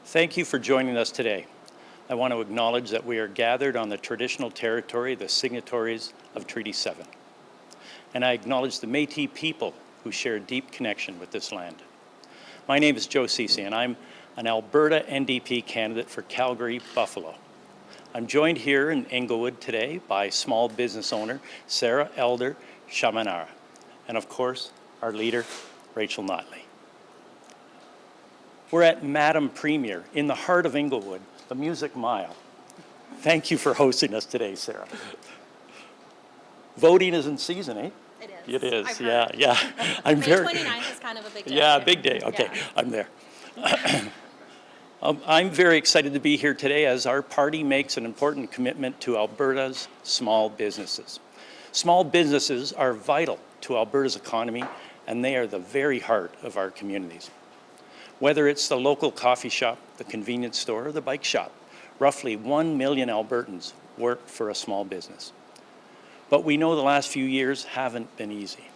Thank you for joining us today. I want to acknowledge that we are gathered on the traditional territory of the signatories of Treaty 7. And I acknowledge the Métis people who share a deep connection with this land. My name is Joe Ceci, and I'm an Alberta NDP candidate for Calgary-Buffalo. I'm joined here in Englewood today by small business owner Sarah Elder Chaminara, and of course, our leader, Rachel Notley. We're at Madam Premier in the heart of Englewood, the Music Mile. Thank you for hosting us today, Sarah. Voting is in season, eh? It is. It is, yeah. I'm May 29th is kind of a big day. Yeah, big day. Okay, yeah. I'm there. I'm very excited to be here today as our party makes an important commitment to Alberta's small businesses. Small businesses are vital to Alberta's economy, and they are the very heart of our communities. Whether it's the local coffee shop, the convenience store, or the bike shop, roughly 1 million Albertans work for a small business. But we know the last few years haven't been easy.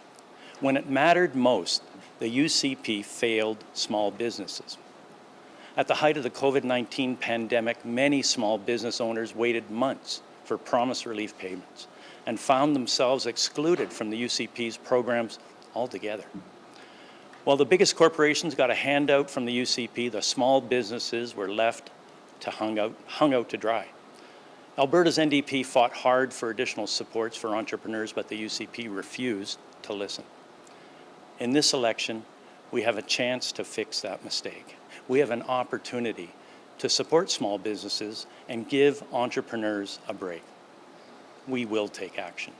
When it mattered most, the UCP failed small businesses. At the height of the COVID-19 pandemic, many small business owners waited months for promised relief payments and found themselves excluded from the UCP's programs altogether. While the biggest corporations got a handout from the UCP, the small businesses were left to hung out to dry. Alberta's NDP fought hard for additional supports for entrepreneurs, but the UCP refused to listen. In this election, we have a chance to fix that mistake. We have an opportunity to support small businesses and give entrepreneurs a break. We will take action.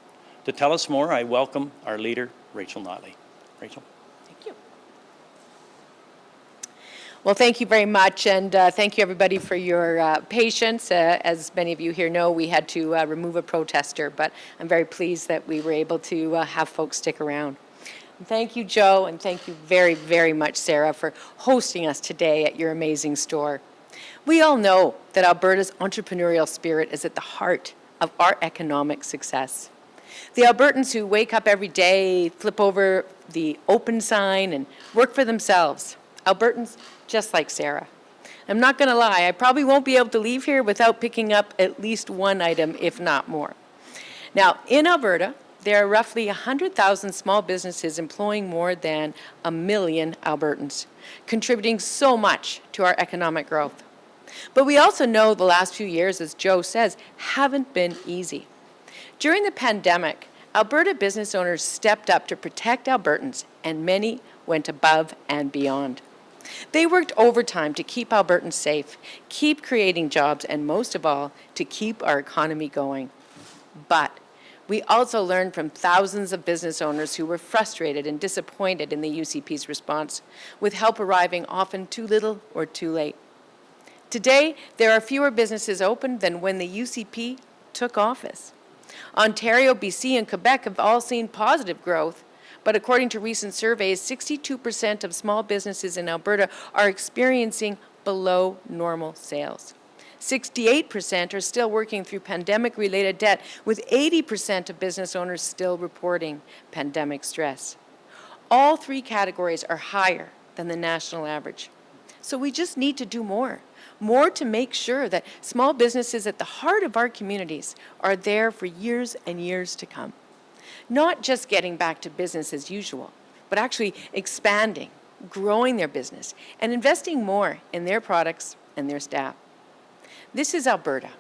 To tell us more, I welcome our leader, Rachel Notley. Rachel. Thank you. Well, thank you very much, and thank you everybody for your patience. As many of you here know, we had to remove a protester, but I'm very pleased that we were able to have folks stick around. And thank you, Joe, and thank you very, very much, Sarah, for hosting us today at your amazing store. We all know that Alberta's entrepreneurial spirit is at the heart of our economic success. The Albertans who wake up every day, flip over the open sign, and work for themselves. Albertans just like Sarah. I'm not going to lie, I probably won't be able to leave here without picking up at least one item, if not more. Now, in Alberta, there are roughly 100,000 small businesses employing more than 1 million Albertans, contributing so much to our economic growth. But we also know the last few years, as Joe says, haven't been easy. During the pandemic, Alberta business owners stepped up to protect Albertans, and many went above and beyond. They worked overtime to keep Albertans safe, keep creating jobs, and most of all, to keep our economy going. But we also learned from thousands of business owners who were frustrated and disappointed in the UCP's response, with help arriving often too little or too late. Today, there are fewer businesses open than when the UCP took office. Ontario, BC, and Quebec have all seen positive growth, but according to recent surveys, 62% of small businesses in Alberta are experiencing below normal sales. 68% are still working through pandemic-related debt, with 80% of business owners still reporting pandemic stress. All three categories are higher than the national average. So we just need to do more to make sure that small businesses at the heart of our communities are there for years and years to come. Not just getting back to business as usual, but actually expanding, growing their business, and investing more in their products and their staff. This is Alberta,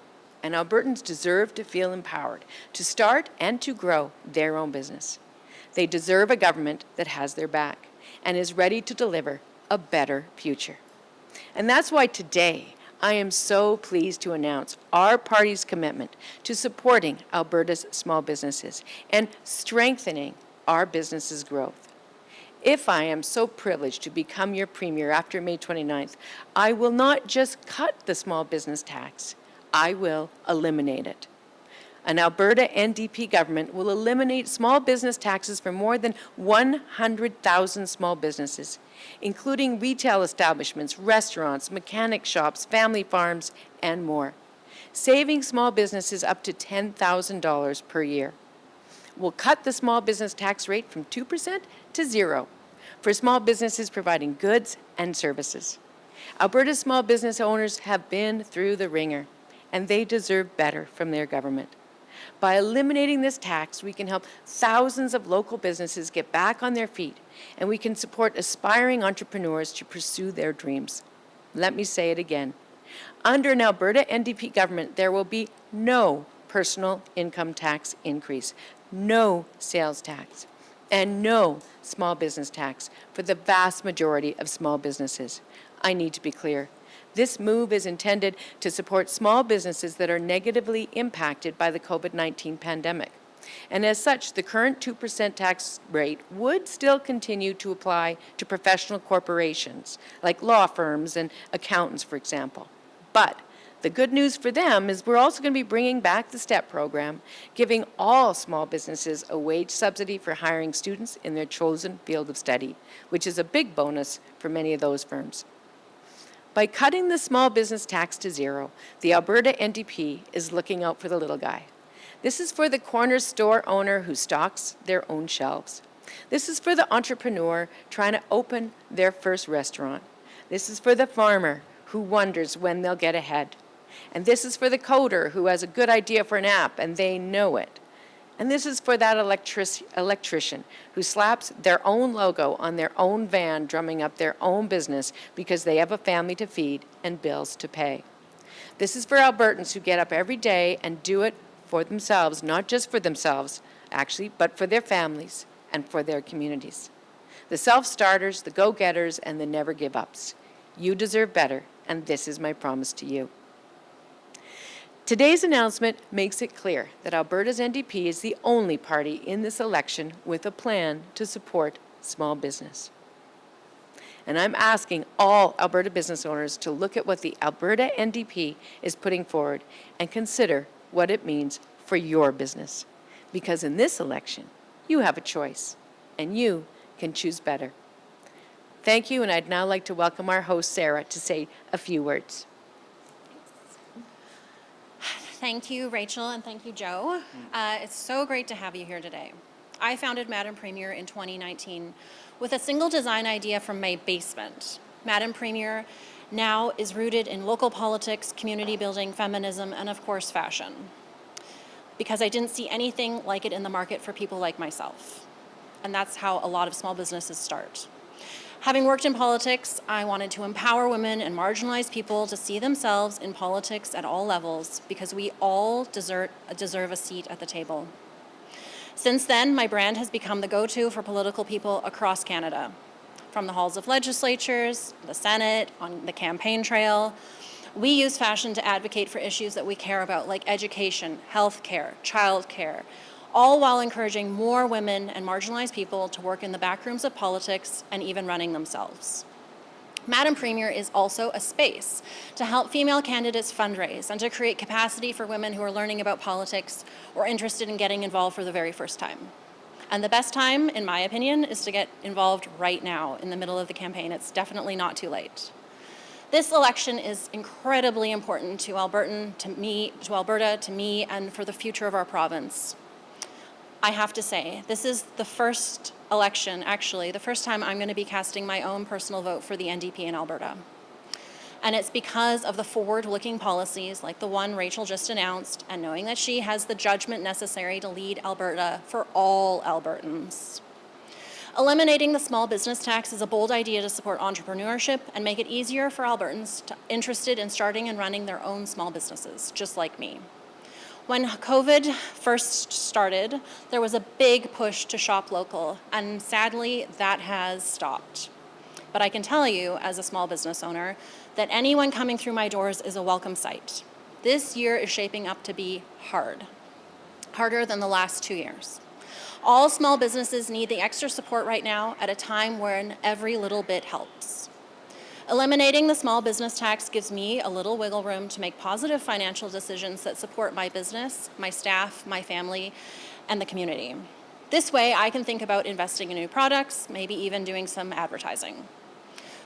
and Albertans deserve to feel empowered to start and to grow their own business. They deserve a government that has their back and is ready to deliver a better future. And that's why today I am so pleased to announce our party's commitment to supporting Alberta's small businesses and strengthening our businesses' growth. If I am so privileged to become your premier after May 29th, I will not just cut the small business tax, I will eliminate it. An Alberta NDP government will eliminate small business taxes for more than 100,000 small businesses, including retail establishments, restaurants, mechanic shops, family farms, and more, saving small businesses up to $10,000 per year. We'll cut the small business tax rate from 2% to 0% for small businesses providing goods and services. Alberta's small business owners have been through the ringer, and they deserve better from their government. By eliminating this tax, we can help thousands of local businesses get back on their feet, and we can support aspiring entrepreneurs to pursue their dreams. Let me say it again. Under an Alberta NDP government, there will be no personal income tax increase, no sales tax, and no small business tax for the vast majority of small businesses. I need to be clear. This move is intended to support small businesses that are negatively impacted by the COVID-19 pandemic. And as such, the current 2% tax rate would still continue to apply to professional corporations, like law firms and accountants, for example. But the good news for them is we're also going to be bringing back the STEP program, giving all small businesses a wage subsidy for hiring students in their chosen field of study, which is a big bonus for many of those firms. By cutting the small business tax to zero, the Alberta NDP is looking out for the little guy. This is for the corner store owner who stocks their own shelves. This is for the entrepreneur trying to open their first restaurant. This is for the farmer who wonders when they'll get ahead. And this is for the coder who has a good idea for an app and they know it. And this is for that electrician who slaps their own logo on their own van, drumming up their own business because they have a family to feed and bills to pay. This is for Albertans who get up every day and do it for themselves, not just for themselves, actually, but for their families and for their communities. The self-starters, the go-getters, and the never-give-ups. You deserve better, and this is my promise to you. Today's announcement makes it clear that Alberta's NDP is the only party in this election with a plan to support small business. And I'm asking all Alberta business owners to look at what the Alberta NDP is putting forward and consider what it means for your business. Because in this election, you have a choice, and you can choose better. Thank you, and I'd now like to welcome our host, Sarah, to say a few words. Thank you, Rachel, and thank you, Joe. It's so great to have you here today. I founded Madam Premier in 2019 with a single design idea from my basement. Madam Premier now is rooted in local politics, community building, feminism, and of course, fashion. Because I didn't see anything like it in the market for people like myself. And that's how a lot of small businesses start. Having worked in politics, I wanted to empower women and marginalized people to see themselves in politics at all levels because we all deserve a seat at the table. Since then, my brand has become the go-to for political people across Canada. From the halls of legislatures, the Senate, on the campaign trail, we use fashion to advocate for issues that we care about, like education, healthcare, childcare, all while encouraging more women and marginalized people to work in the back rooms of politics and even running themselves. Madam Premier is also a space to help female candidates fundraise and to create capacity for women who are learning about politics or interested in getting involved for the very first time. And the best time, in my opinion, is to get involved right now in the middle of the campaign. It's definitely not too late. This election is incredibly important to Alberta, to me, and for the future of our province. I have to say, this is the first election, actually, the first time I'm going to be casting my own personal vote for the NDP in Alberta. And it's because of the forward-looking policies like the one Rachel just announced, and knowing that she has the judgment necessary to lead Alberta for all Albertans. Eliminating the small business tax is a bold idea to support entrepreneurship and make it easier for Albertans interested in starting and running their own small businesses, just like me. When COVID first started, there was a big push to shop local, and sadly, that has stopped. But I can tell you, as a small business owner, that anyone coming through my doors is a welcome sight. This year is shaping up to be hard, harder than the last 2 years. All small businesses need the extra support right now at a time when every little bit helps. Eliminating the small business tax gives me a little wiggle room to make positive financial decisions that support my business, my staff, my family, and the community. This way, I can think about investing in new products, maybe even doing some advertising.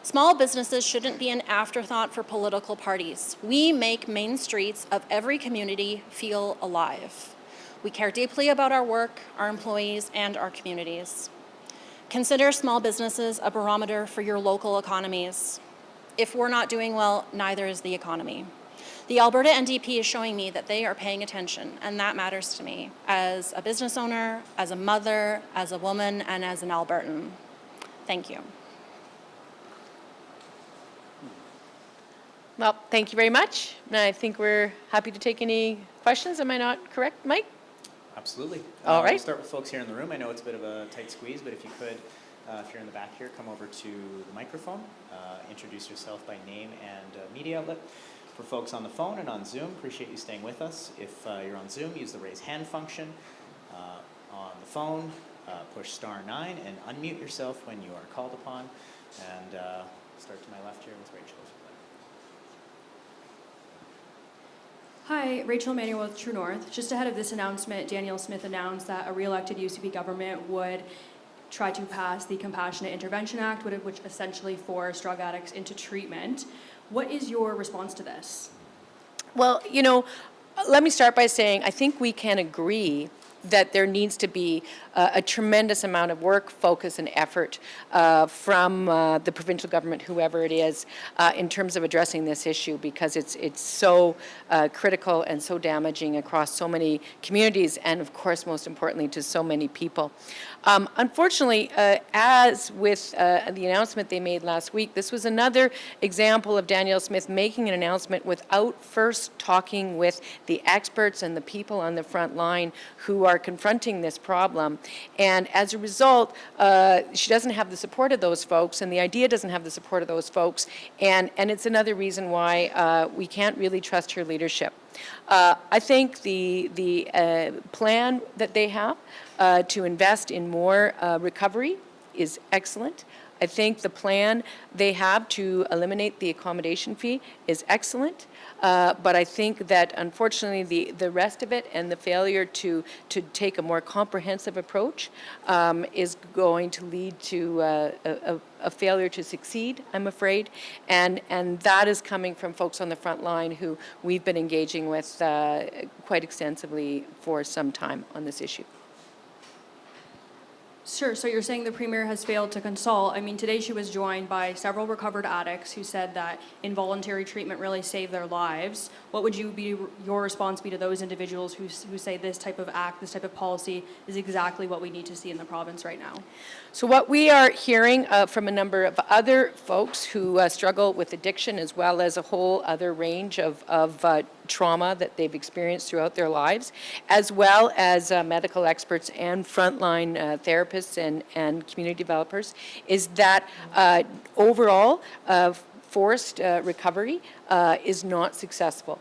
Small businesses shouldn't be an afterthought for political parties. We make main streets of every community feel alive. We care deeply about our work, our employees, and our communities. Consider small businesses a barometer for your local economies. If we're not doing well, neither is the economy. The Alberta NDP is showing me that they are paying attention, and that matters to me as a business owner, as a mother, as a woman, and as an Albertan. Thank you. Well, thank you very much. And I think we're happy to take any questions. Am I not correct, Mike? Absolutely. All right. We'll start with folks here in the room. I know it's a bit of a tight squeeze, but if you could, if you're in the back here, come over to the microphone, introduce yourself by name and media outlet. For folks on the phone and on Zoom, appreciate you staying with us. If you're on Zoom, use the raise hand function. On the phone, push *9 and unmute yourself when you are called upon. And start to my left here with Rachel. Hi, Rachel Manuel with True North. Just ahead of this announcement, Danielle Smith announced that a re-elected UCP government would try to pass the Compassionate Intervention Act, which essentially forced drug addicts into treatment. What is your response to this? Well, you know, let me start by saying I think we can agree that there needs to be a tremendous amount of work, focus, and effort from the provincial government, whoever it is, in terms of addressing this issue, because it's so critical and so damaging across so many communities, and of course, most importantly, to so many people. Unfortunately, as with the announcement they made last week, this was another example of Danielle Smith making an announcement without first talking with the experts and the people on the front line who are confronting this problem. And as a result, she doesn't have the support of those folks, and the idea doesn't have the support of those folks. And it's another reason why we can't really trust her leadership. I think the plan that they have to invest in more recovery is excellent. I think the plan they have to eliminate the accommodation fee is excellent. But I think that unfortunately the rest of it and the failure to take a more comprehensive approach is going to lead to a failure to succeed, I'm afraid. And that is coming from folks on the front line who we've been engaging with quite extensively for some time on this issue. Sure, so you're saying the Premier has failed to consult. I mean, today she was joined by several recovered addicts who said that involuntary treatment really saved their lives. What would your response be to those individuals who say this type of act, this type of policy is exactly what we need to see in the province right now? So what we are hearing from a number of other folks who struggle with addiction, as well as a whole other range of trauma that they've experienced throughout their lives, as well as medical experts and frontline therapists and community developers, is that overall forced recovery is not successful.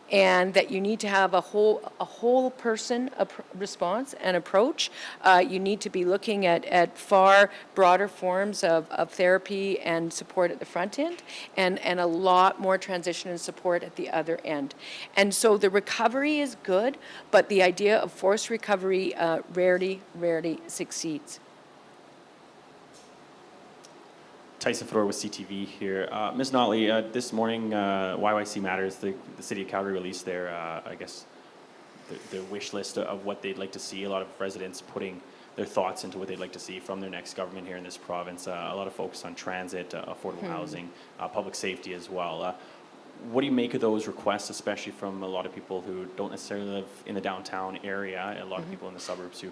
And that you need to have a whole person response and approach. You need to be looking at far broader forms of therapy and support at the front end, and a lot more transition and support at the other end. And so the recovery is good, but the idea of forced recovery rarely succeeds. Tyson Fedor with CTV here. Ms. Notley, this morning, YYC Matters, the City of Calgary released their, I guess, their wish list of what they'd like to see. A lot of residents putting their thoughts into what they'd like to see from their next government here in this province. A lot of focus on transit, affordable housing, public safety as well. What do you make of those requests, especially from a lot of people who don't necessarily live in the downtown area, a lot of people in the suburbs who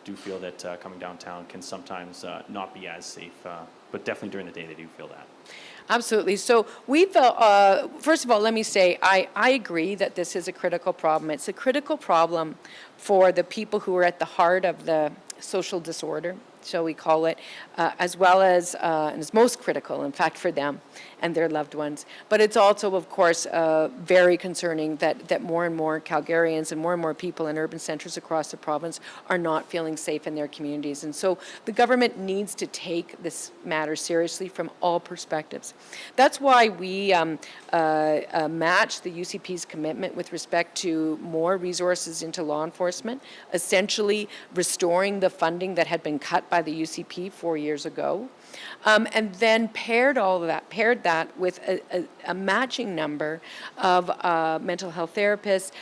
do feel that coming downtown can sometimes not be as safe, but definitely during the day they do feel that. Absolutely. So we've, first of all, let me say, I agree that this is a critical problem. It's a critical problem for the people who are at the heart of the social disorder, shall we call it, as well as, and it's most critical, in fact, for them and their loved ones. But it's also, of course, very concerning that more and more Calgarians and more people in urban centres across the province are not feeling safe in their communities. And so the government needs to take this matter seriously from all perspectives. That's why we match the UCP's commitment with respect to more resources into law enforcement, essentially restoring the funding that had been cut by the UCP 4 years ago. And then paired that with a matching number of mental health therapists,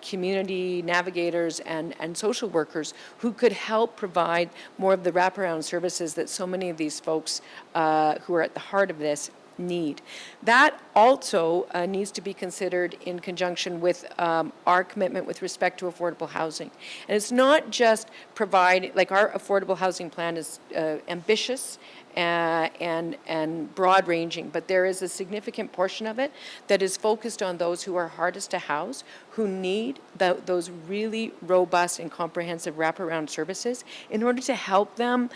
community navigators, and social workers who could help provide more of the wraparound services that so many of these folks who are at the heart of this need. That also needs to be considered in conjunction with our commitment with respect to affordable housing. And it's not just provide, like our affordable housing plan is ambitious and broad-ranging, but there is a significant portion of it that is focused on those who are hardest to house, who need those really robust and comprehensive wraparound services in order to help them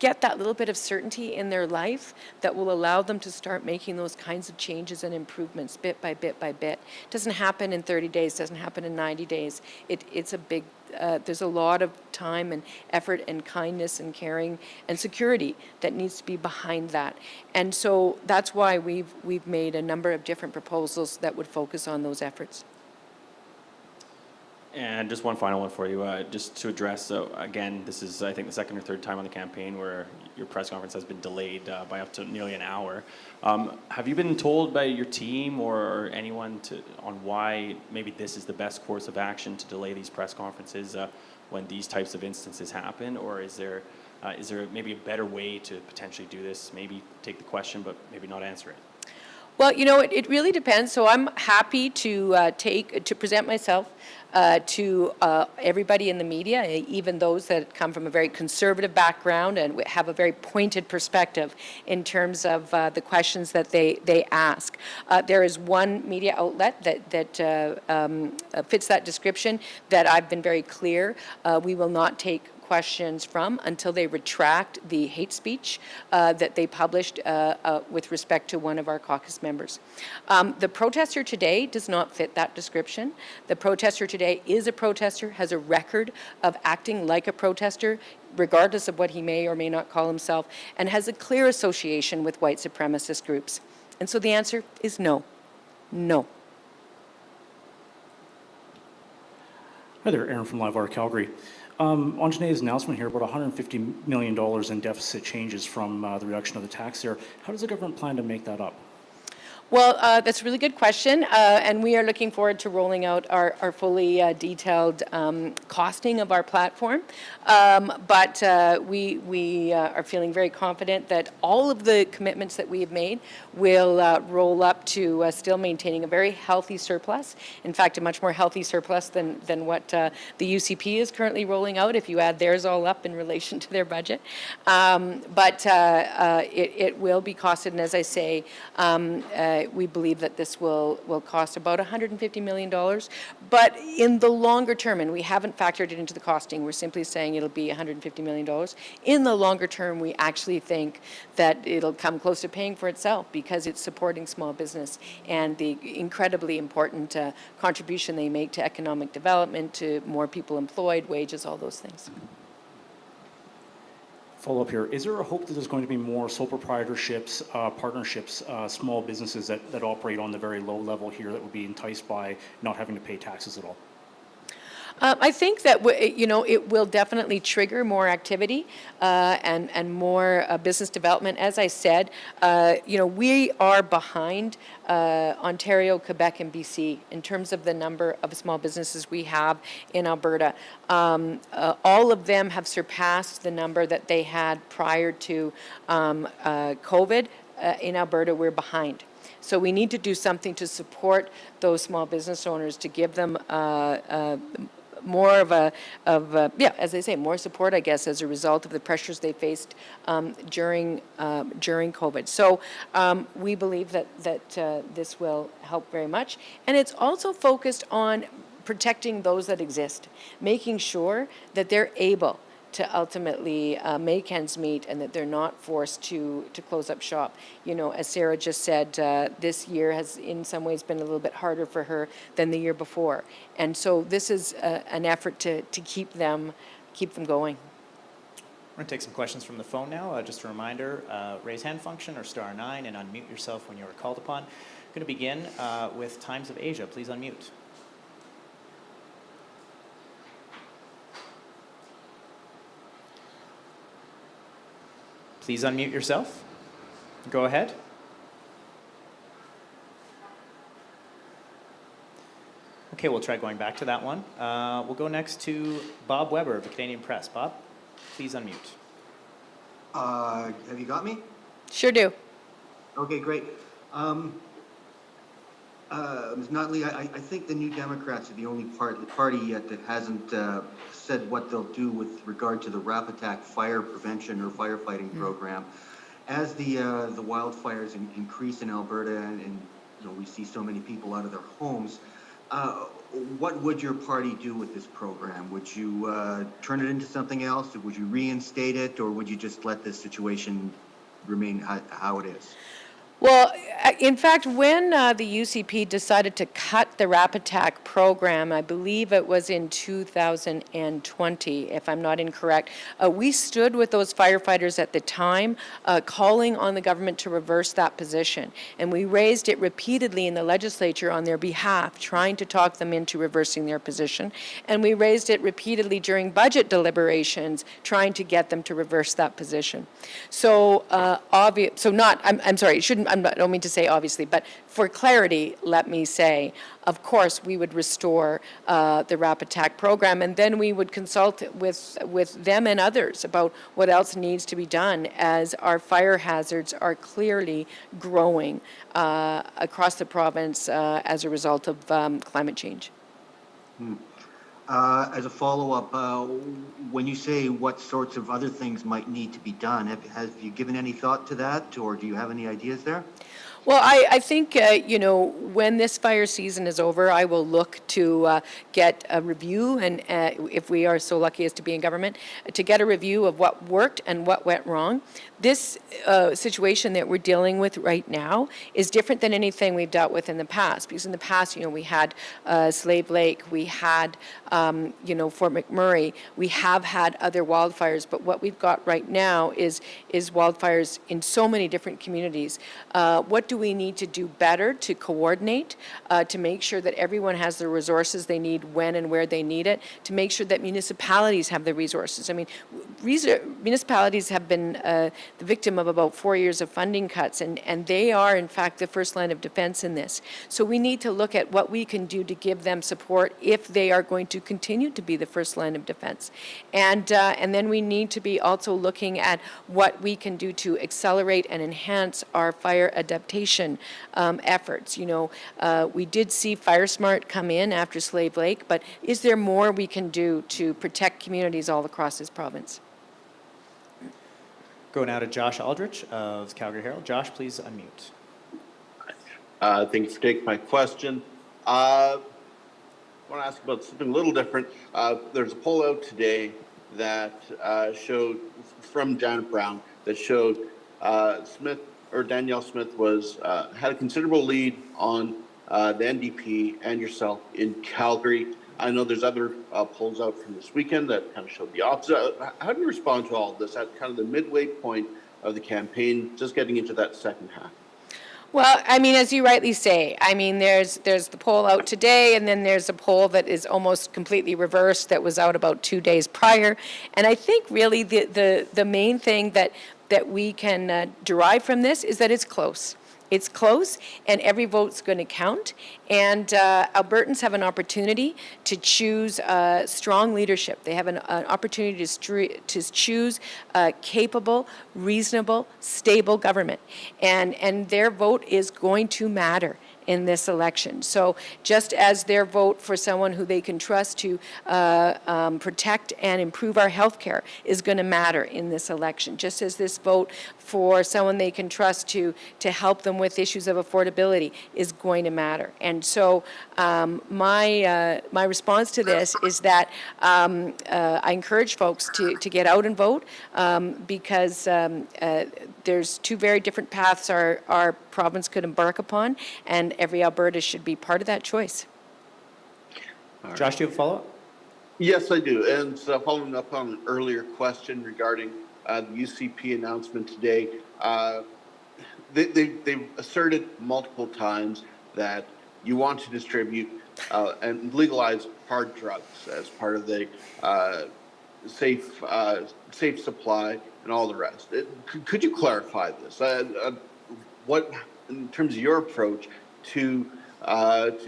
get that little bit of certainty in their life that will allow them to start making those kinds of changes and improvements bit by bit by bit. It doesn't happen in 30 days, doesn't happen in 90 days. It's a big, there's a lot of time and effort and kindness and caring and security that needs to be behind that. And so that's why we've made a number of different proposals that would focus on those efforts. And just one final one for you, just to address, so again, this is, I think, the second or third time on the campaign where your press conference has been delayed by up to nearly an hour. Have you been told by your team or anyone on why maybe this is the best course of action to delay these press conferences when these types of instances happen? Or is there maybe a better way to potentially do this? Maybe take the question, but maybe not answer it? Well, you know, it really depends. So I'm happy to present myself to everybody in the media, even those that come from a very conservative background and have a very pointed perspective in terms of the questions that they ask. There is one media outlet that fits that description that I've been very clear. We will not take questions from until they retract the hate speech that they published with respect to one of our caucus members. The protester today does not fit that description. The protester today is a protester, has a record of acting like a protester, regardless of what he may or may not call himself, and has a clear association with white supremacist groups. And so the answer is no. No. Hi there, Aaron from Live Wire Calgary. On today's announcement here, about $150 million in deficit changes from the reduction of the tax there. How does the government plan to make that up? Well, that's a really good question, and we are looking forward to rolling out our fully detailed costing of our platform. But we are feeling very confident that all of the commitments that we have made will roll up to still maintaining a very healthy surplus. In fact, a much more healthy surplus than what the UCP is currently rolling out, if you add theirs all up in relation to their budget. But it will be costed, and as I say, we believe that this will cost about $150 million. But in the longer term, and we haven't factored it into the costing, we're simply saying it'll be $150 million. In the longer term, we actually think that it'll come close to paying for itself because it's supporting small business and the incredibly important contribution they make to economic development, to more people employed, wages, all those things. Follow up here. Is there a hope that there's going to be more sole proprietorships, partnerships, small businesses that operate on the very low level here that would be enticed by not having to pay taxes at all? I think that it will definitely trigger more activity and more business development. As I said, we are behind Ontario, Quebec, and BC in terms of the number of small businesses we have in Alberta. All of them have surpassed the number that they had prior to COVID. In Alberta, we're behind. So we need to do something to support those small business owners, to give them more as I say, more support, I guess, as a result of the pressures they faced during COVID. So we believe that this will help very much. And it's also focused on protecting those that exist, making sure that they're able to ultimately make ends meet and that they're not forced to close up shop. You know, as Sarah just said, this year has in some ways been a little bit harder for her than the year before. And so this is an effort to keep them going. We're going to take some questions from the phone now. Just a reminder, raise hand function or *9 and unmute yourself when you are called upon. I'm going to begin with Times of Asia. Please unmute. Please unmute yourself. Go ahead. Okay, we'll try going back to that one. We'll go next to Bob Weber of the Canadian Press. Bob, please unmute. Have you got me? Sure do. Okay, great. Ms. Notley, I think the New Democrats are the only party yet that hasn't said what they'll do with regard to the Rapattack Fire Prevention or Firefighting Program. As the wildfires increase in Alberta and you know, we see so many people out of their homes, what would your party do with this program? Would you turn it into something else? Or would you reinstate it? Or would you just let this situation remain how it is? Well, in fact, when the UCP decided to cut the Rapattack program, I believe it was in 2020, if I'm not incorrect, we stood with those firefighters at the time, calling on the government to reverse that position. And we raised it repeatedly in the legislature on their behalf, trying to talk them into reversing their position. And we raised it repeatedly during budget deliberations, trying to get them to reverse that position. So, I don't mean to say obviously, but for clarity, let me say, of course, we would restore the Rapattack program, and then we would consult with them and others about what else needs to be done, as our fire hazards are clearly growing across the province as a result of climate change. As a follow-up, when you say what sorts of other things might need to be done, have you given any thought to that, or do you have any ideas there? Well, I think, when this fire season is over, I will look to get a review, and if we are so lucky as to be in government, to get a review of what worked and what went wrong. This situation that we're dealing with right now is different than anything we've dealt with in the past, because in the past, we had Slave Lake, we had, Fort McMurray, we have had other wildfires, but what we've got right now is wildfires in so many different communities. What do we need to do better to coordinate, to make sure that everyone has the resources they need when and where they need it, to make sure that municipalities have the resources? I mean, municipalities have been the victim of about 4 years of funding cuts, and they are, in fact, the first line of defense in this. So we need to look at what we can do to give them support if they are going to continue to be the first line of defense. And then we need to be also looking at what we can do to accelerate and enhance our fire adaptation efforts. We did see FireSmart come in after Slave Lake, but is there more we can do to protect communities all across this province? Go now to Josh Aldrich of Calgary Herald. Josh, please unmute. Thank you for taking my question. I want to ask about something a little different. There's a poll out today that showed, from Janet Brown, that showed Danielle Smith had a considerable lead on the NDP and yourself in Calgary. I know there's other polls out from this weekend that kind of showed the opposite. How do you respond to all of this at kind of the midway point of the campaign, just getting into that second half? Well, I mean, as you rightly say, I mean, there's the poll out today, and then there's a poll that is almost completely reversed that was out about 2 days prior. And I think really the main thing that we can derive from this is that it's close. It's close, and every vote's going to count. And Albertans have an opportunity to choose strong leadership. They have an opportunity to choose capable, reasonable, stable government. And their vote is going to matter in this election. So just as their vote for someone who they can trust to protect and improve our health care is going to matter in this election, just as this vote for someone they can trust to help them with issues of affordability is going to matter. And so my response to this is that I encourage folks to get out and vote because there's two very different paths our province could embark upon, and every Alberta should be part of that choice. Josh, do you have a follow-up? Yes, I do. And following up on an earlier question regarding the UCP announcement today, they've asserted multiple times that you want to distribute and legalize hard drugs as part of the safe supply and all the rest. Could you clarify this? What, in terms of your approach to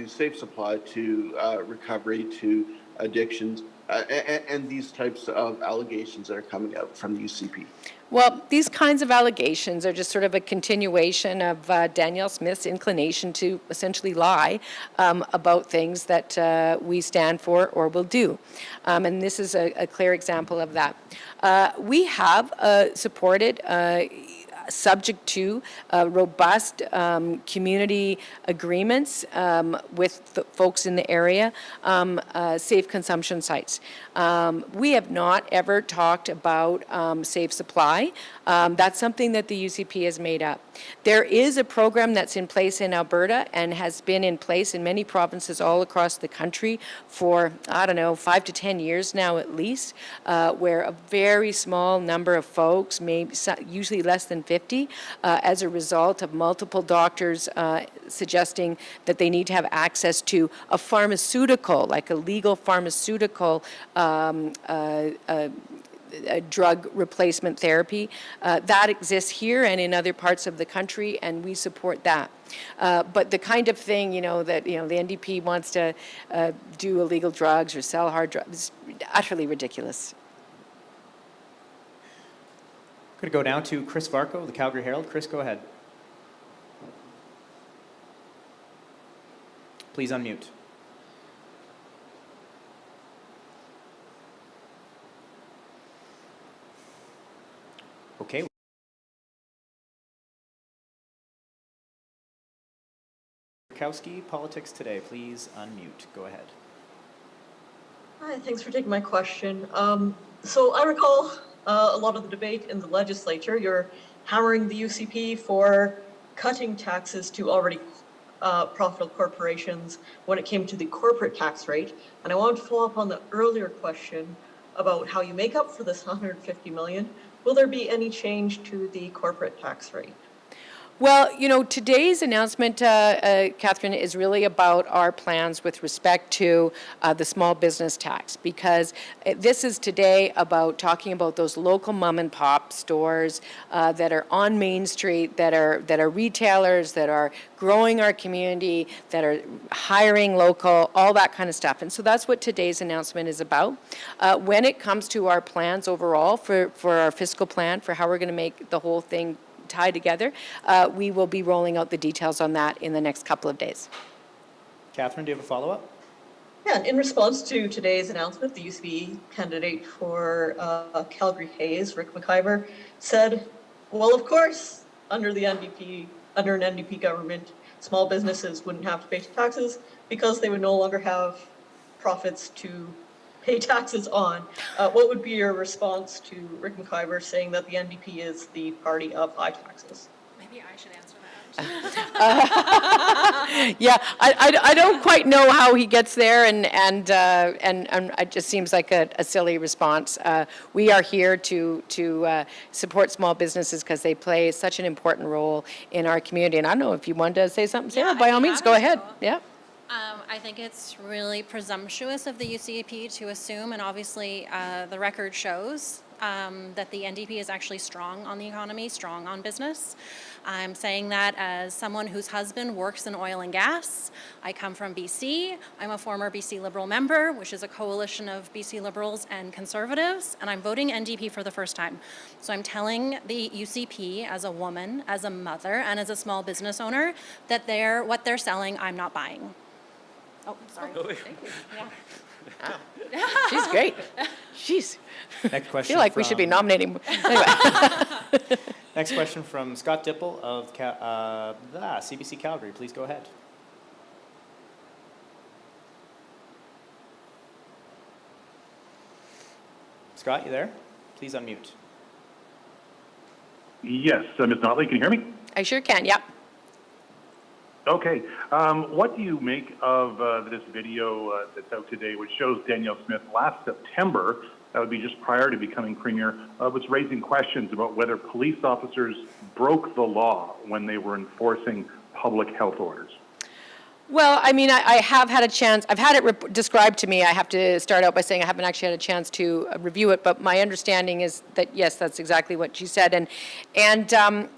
safe supply, to recovery, to addictions, and these types of allegations that are coming out from the UCP? Well, these kinds of allegations are just sort of a continuation of Danielle Smith's inclination to essentially lie about things that we stand for or will do. And this is a clear example of that. We have supported subject to robust community agreements with the folks in the area, safe consumption sites. We have not ever talked about safe supply. That's something that the UCP has made up. There is a program that's in place in Alberta and has been in place in many provinces all across the country for, I don't know, 5 to 10 years now at least, where a very small number of folks, maybe usually less than 50, as a result of multiple doctors suggesting that they need to have access to a pharmaceutical, like a legal pharmaceutical a drug replacement therapy. That exists here and in other parts of the country, and we support that. But the kind of thing, that, the NDP wants to do illegal drugs or sell hard drugs is utterly ridiculous. Going to go down to Chris Varco, the Calgary Herald. Chris, go ahead. Please unmute. Okay. Kowski, Politics Today. Please unmute. Go ahead. Hi, thanks for taking my question. So I recall a lot of the debate in the legislature. You're hammering the UCP for cutting taxes to already profitable corporations when it came to the corporate tax rate. And I wanted to follow up on the earlier question about how you make up for this $150 million. Will there be any change to the corporate tax rate? Well, today's announcement, Catherine, is really about our plans with respect to the small business tax, because this is today about talking about those local mom and pop stores that are on Main Street, that are retailers, that are growing our community, that are hiring local, all that kind of stuff. And so that's what today's announcement is about. When it comes to our plans overall for our fiscal plan, for how we're going to make the whole thing tie together, we will be rolling out the details on that in the next couple of days. Catherine, do you have a follow-up? Yeah, in response to today's announcement, the UCP candidate for Calgary Hayes, Rick McIver, said, well, of course, under an NDP government, small businesses wouldn't have to pay taxes because they would no longer have profits to pay taxes on. What would be your response to Rick McIver saying that the NDP is the party of high taxes? Maybe I should answer that. Yeah, I don't quite know how he gets there, and it just seems like a silly response. We are here to support small businesses because they play such an important role in our community. And I don't know if you wanted to say something, Sarah. By all means, go ahead. Yeah. I think it's really presumptuous of the UCP to assume, and obviously the record shows that the NDP is actually strong on the economy, strong on business. I'm saying that as someone whose husband works in oil and gas. I come from BC. I'm a former BC Liberal member, which is a coalition of BC Liberals and Conservatives, and I'm voting NDP for the first time. So I'm telling the UCP as a woman, as a mother, and as a small business owner that what they're selling, I'm not buying. Oh, sorry. Thank you. Yeah. She's great. Jeez. Next I question. feel like we should be nominating. Anyway. Next question from Scott Dipple of CBC Calgary. Please go ahead. Scott, you there? Please unmute. Yes, Ms. Notley, can you hear me? I sure can, yep. Okay. What do you make of this video that's out today, which shows Danielle Smith last September, that would be just prior to becoming Premier, was raising questions about whether police officers broke the law when they were enforcing public health orders? Well, I mean, I have had a chance. I've had it described to me. I have to start out by saying I haven't actually had a chance to review it, but my understanding is that, yes, that's exactly what she said. And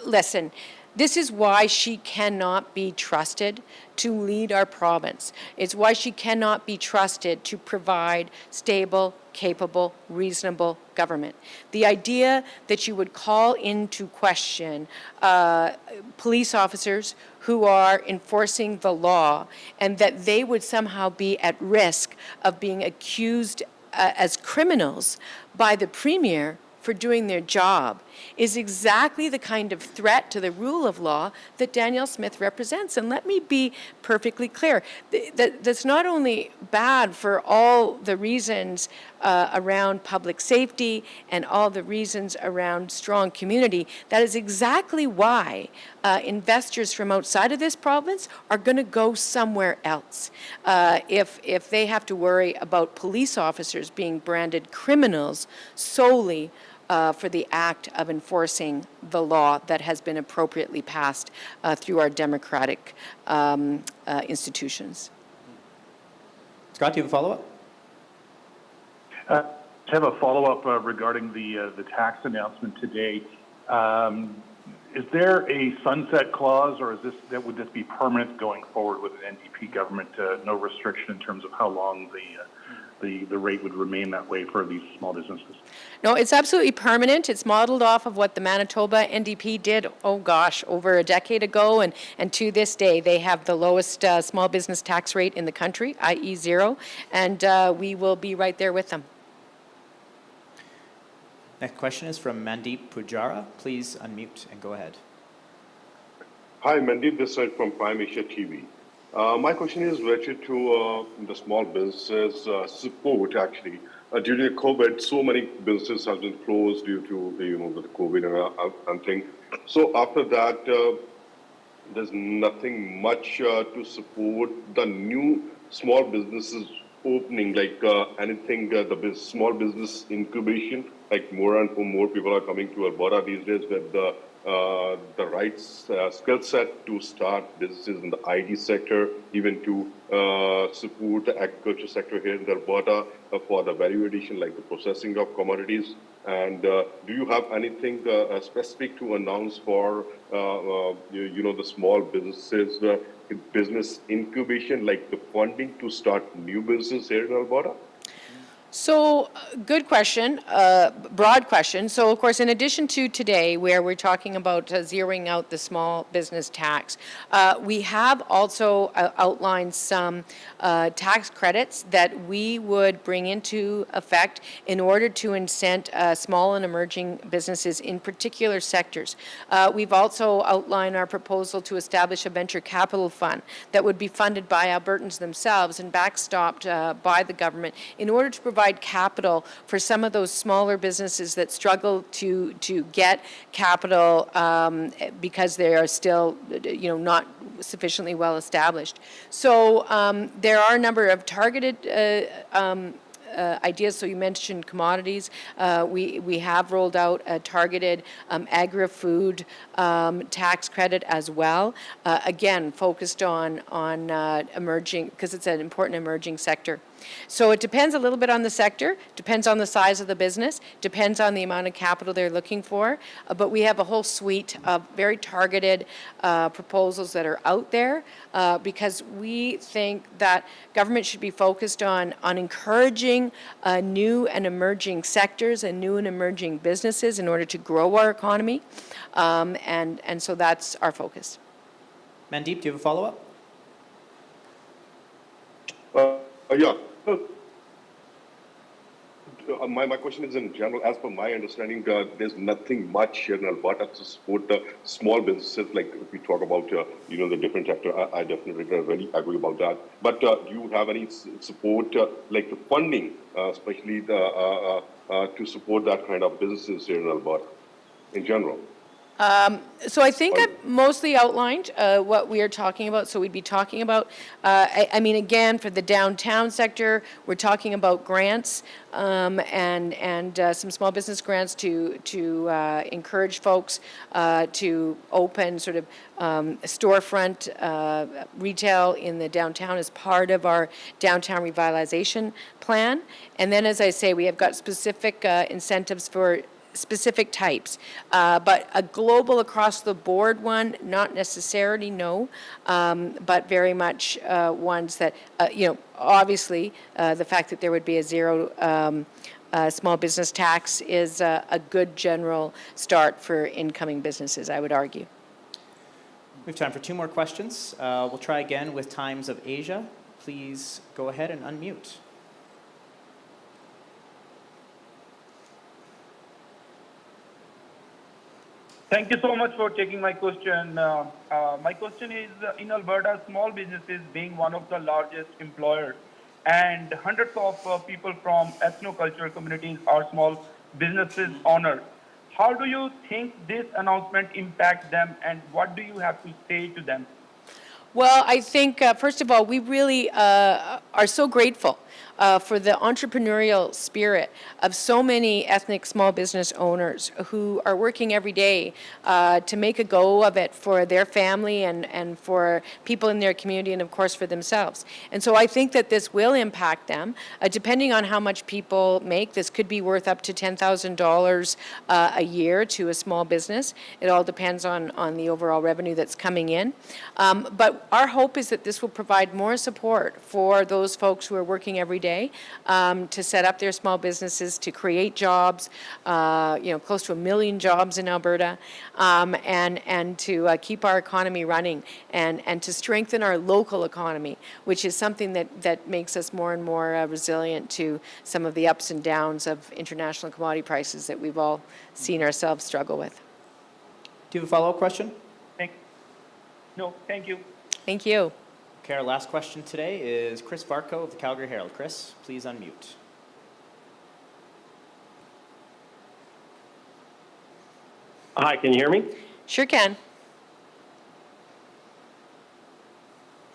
listen, This is why she cannot be trusted to lead our province. It's why she cannot be trusted to provide stable, capable, reasonable government. The idea that you would call into question police officers who are enforcing the law and that they would somehow be at risk of being accused as criminals by the Premier for doing their job is exactly the kind of threat to the rule of law that Danielle Smith represents. And let me be perfectly clear, that's not only bad for all the reasons around public safety and all the reasons around strong community, that is exactly why investors from outside of this province are going to go somewhere else. If they have to worry about police officers being branded criminals solely for the act of enforcing the law that has been appropriately passed through our democratic institutions. Scott, do you have a follow-up? I have a follow-up regarding the tax announcement today. Is there a sunset clause, or would this be permanent going forward with an NDP government? No restriction in terms of how long the rate would remain that way for these small businesses? No, it's absolutely permanent. It's modeled off of what the Manitoba NDP did, oh gosh, over a decade ago, and to this day they have the lowest small business tax rate in the country, i.e. 0, and we will be right there with them. Next question is from Mandeep Pujara. Please unmute and go ahead. Hi, Mandeep this side from Prime Asia TV. My question is related to the small businesses support, actually. During the COVID, so many businesses have been closed due to the COVID and thing. So after that, there's nothing much to support the new small businesses opening, like anything, the small business incubation, like more and more people are coming to Alberta these days with the right skill set to start businesses in the IT sector, even to support the agriculture sector here in Alberta for the value addition, like the processing of commodities. And do you have anything specific to announce for the small businesses, business incubation, like the funding to start new businesses here in Alberta? So, good question, broad question. So, of course, in addition to today, where we're talking about zeroing out the small business tax, we have also outlined some tax credits that we would bring into effect in order to incent small and emerging businesses in particular sectors. We've also outlined our proposal to establish a venture capital fund that would be funded by Albertans themselves and backstopped by the government in order to provide capital for some of those smaller businesses that struggle to get capital because they are still, not sufficiently well established. So there are a number of targeted ideas. So you mentioned commodities. We have rolled out a targeted agri-food tax credit as well. Again, focused on emerging, because it's an important emerging sector. So it depends a little bit on the sector, depends on the size of the business, depends on the amount of capital they're looking for, but we have a whole suite of very targeted proposals that are out there because we think that government should be focused on encouraging new and emerging sectors and new and emerging businesses in order to grow our economy, and so that's our focus. Mandeep, do you have a follow-up? Yeah. My question is in general. As per my understanding, there's nothing much here in Alberta to support the small businesses. Like if we talk about the different sector, I definitely really agree about that. But do you have any support, like the funding, especially to support that kind of businesses here in Alberta, in general? So I think I've mostly outlined what we are talking about. So we'd be talking about, I mean, again, for the downtown sector, we're talking about grants and some small business grants to encourage folks to open sort of storefront retail in the downtown as part of our downtown revitalization plan. And then, as I say, we have got specific incentives for specific types. But a global across the board one, not necessarily, no, but very much ones that, obviously, the fact that there would be a zero small business tax is a good general start for incoming businesses, I would argue. We have time for 2 more questions. We'll try again with Times of Asia. Please go ahead and unmute. Thank you so much for taking my question. My question is, in Alberta, small businesses being one of the largest employers, and hundreds of people from ethnocultural communities are small businesses owners. How do you think this announcement impacts them, and what do you have to say to them? Well, I think, first of all, we really are so grateful for the entrepreneurial spirit of so many ethnic small business owners who are working every day to make a go of it for their family and for people in their community and, of course, for themselves. And so I think that this will impact them. Depending on how much people make, this could be worth up to $10,000 a year to a small business. It all depends on the overall revenue that's coming in. But our hope is that this will provide more support for those folks who are working every day to set up their small businesses, to create jobs, close to 1 million jobs in Alberta, and to keep our economy running and to strengthen our local economy, which is something that makes us more and more resilient to some of the ups and downs of international commodity prices that we've all seen ourselves struggle with. Do you have a follow-up question? No, thank you. Thank you. Okay, our last question today is Chris Varco of the Calgary Herald. Chris, please unmute. Hi, can you hear me? Sure can.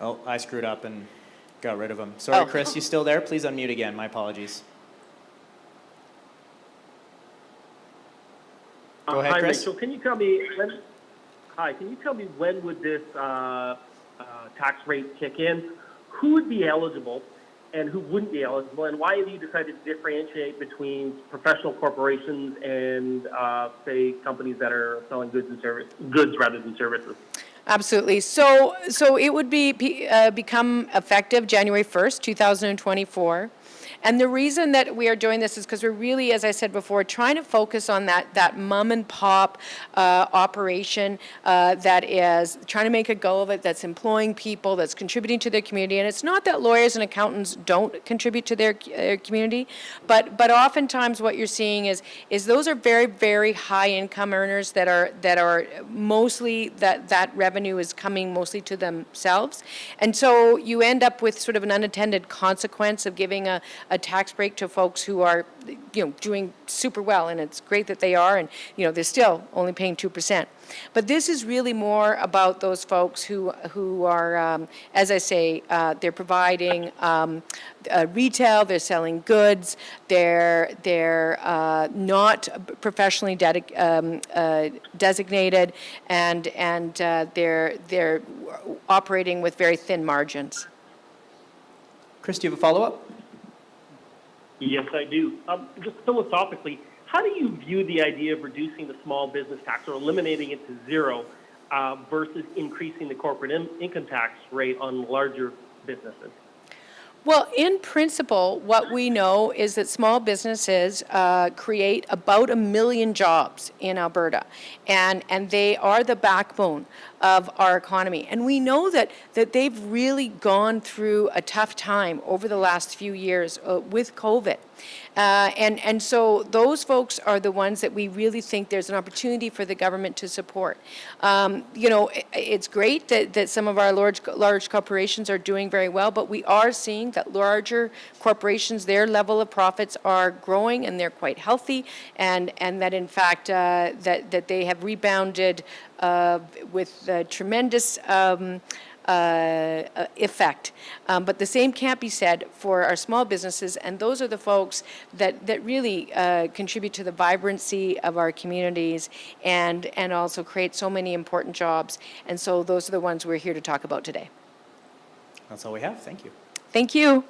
Oh, I screwed up and got rid of him. Sorry, Oh. Chris, you still there? Please unmute again. My apologies. Go ahead, hi, Chris. Rachel. Can you tell me when? Hi, can you tell me when would this tax rate kick in? Who would be eligible, and who wouldn't be eligible, and why have you decided to differentiate between professional corporations and, say, companies that are selling goods rather than services? Absolutely. So it would become effective January 1st, 2024. And the reason that we are doing this is because we're really, as I said before, trying to focus on that mom and pop operation that is trying to make a go of it, that's employing people, that's contributing to their community. And it's not that lawyers and accountants don't contribute to their community, but oftentimes what you're seeing is those are very, very high income earners that are mostly that revenue is coming mostly to themselves. And so you end up with sort of an unintended consequence of giving a tax break to folks who are, doing super well, and it's great that they are, and, they're still only paying 2%. But this is really more about those folks who are, as I say, they're providing retail, they're selling goods, they're not professionally designated, and they're operating with very thin margins. Chris, do you have a follow-up? Yes, I do. Just philosophically, how do you view the idea of reducing the small business tax or eliminating it to zero versus increasing the corporate income tax rate on larger businesses? Well, in principle, what we know is that small businesses create about 1 million jobs in Alberta, and they are the backbone of our economy. And we know that they've really gone through a tough time over the last few years with COVID. And so those folks are the ones that we really think there's an opportunity for the government to support. It's great that some of our large corporations are doing very well, but we are seeing that larger corporations, their level of profits are growing and they're quite healthy, and that in fact that they have rebounded with tremendous effect. But the same can't be said for our small businesses, and those are the folks that really contribute to the vibrancy of our communities and also create so many important jobs. And so those are the ones we're here to talk about today. That's all we have. Thank you. Thank you.